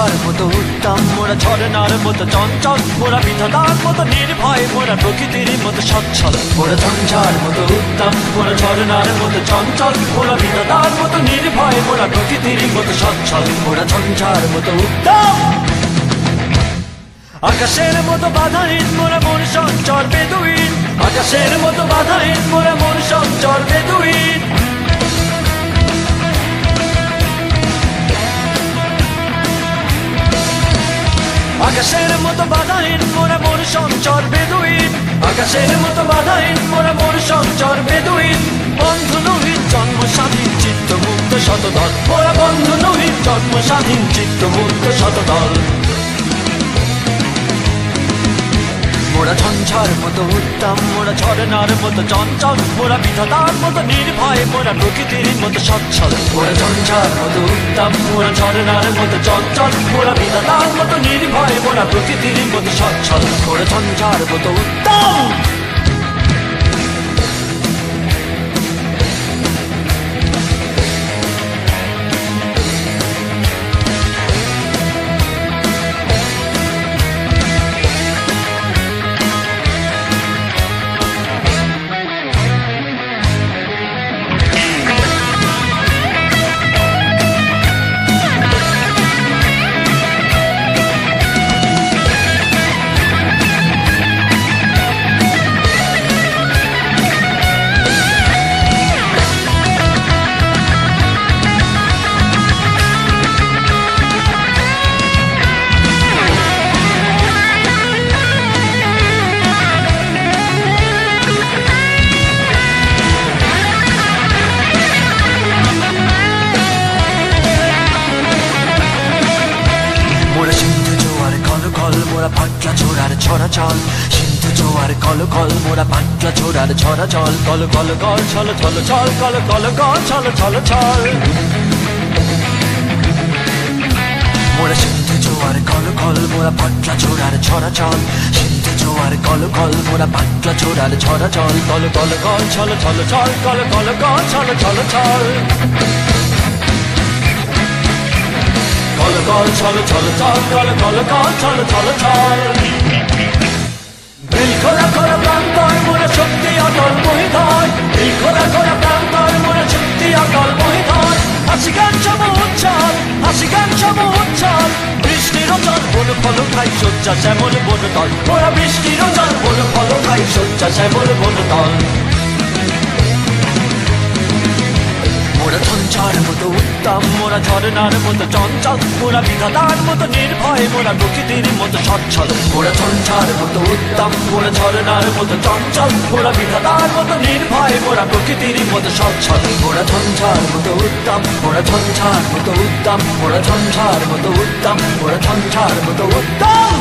ঝঞ্ঝার মতো উত্তম, মোরা ঝরনার মতো চঞ্চল, মোরা বিধাতার মতো নির্ভয়, মোরা প্রকৃতির মতো সচ্ছল। মোরা ঝঞ্ঝার মতো উত্তম, মোরা ঝরনার মতো চঞ্চল, মোরা বিধাতার মতো নির্ভয়, মোরা প্রকৃতির মতো সচ্ছল। মোরা ঝঞ্ঝার মতো উত্তম, আকাশের মতো বাধাহীন, মোরা মন সঞ্চর বেদুইন। আকাশের মতো বাধাহীন, মোরা মন সঞ্চর বেদুইন। আকাশের মতো বাধাহীন, মোরা মন সঞ্চর বেদুইন। আকাশের মতো বাধাহীন, মোরা মন সঞ্চর বেদুইন। বন্ধু নহিত জন্ম স্বাধীন, চিত্ত মুক্ত শতদল। মোরা বন্ধু নহিত জন্ম স্বাধীন, চিত্ত মুক্ত শতদল। মোরা ঝঞ্ঝার মতো উত্তম, মোরা ঝরনার মতো চঞ্চল, মোরা বিধাতার মতো নির্ভয়, মোরা প্রকৃতির মতো সচ্ছল। মোরা ঝঞ্ঝার মতো উত্তম, মোরা ঝরনার মতো চঞ্চল, মোরা বিধাতার মতো নির্ভয়, মোরা প্রকৃতির মতো সচ্ছল। মোরা ঝঞ্ঝার মতো উত্তম। মোরা পাটলা ছোড়ার ছড়া চল, সিন্ধু জোয়ার কল কল, মোরা পাটলা ছোড়ার ছড়া চল। কল কল কল ছল ছল ছল, কল কল কল ছল ছল ছল। মোরা সিন্ধু জোয়ার কল কল, মোরা পাটলা ছোড়ার ছড়া চল। সিন্ধু জোয়ার কল কল, মোরা পাটলা ছোড়ার ছড়া চল। কল কল কল ছল ছল ছল, কল কল কল ছল ছল ছল। কল কল ছল ছল ছল, কল কল কল ছল ছল ছল। দিল খোলা খোলা প্রান্তয়, মোরা শক্তি অটল মহিধয়। দিল খোলা খোলা প্রান্তয়, মোরা শক্তি অটল মহিধয়। হাসি গান সম উচ্ছল, হাসি গান সম উচ্ছল। বৃষ্টির জল বন ফল খাই, শয্যা শ্যামল বন তল। মোরা বৃষ্টির জল বন ফল খাই, শয্যা শ্যামল বন তল। মোরা ঝঞ্ঝার মতো উত্তম, মোরা ঝরনার মতো চঞ্চল, মোরা বিধাতার মতো নির্ভয়, মোরা প্রকৃতির মতো সচ্ছল। মোরা ঝঞ্ঝার মতো উত্তম, মোরা ঝরনার মতো চঞ্চল, মোরা বিধাতার মতো নির্ভয়, মোরা প্রকৃতির মতো সচ্ছল। মোরা ঝঞ্ঝার মতো উত্তম, মোরা ঝঞ্ঝার মতো উত্তম, মোরা ঝঞ্ঝার মতো উত্তম, মোরা ঝঞ্ঝার মতো উত্তম।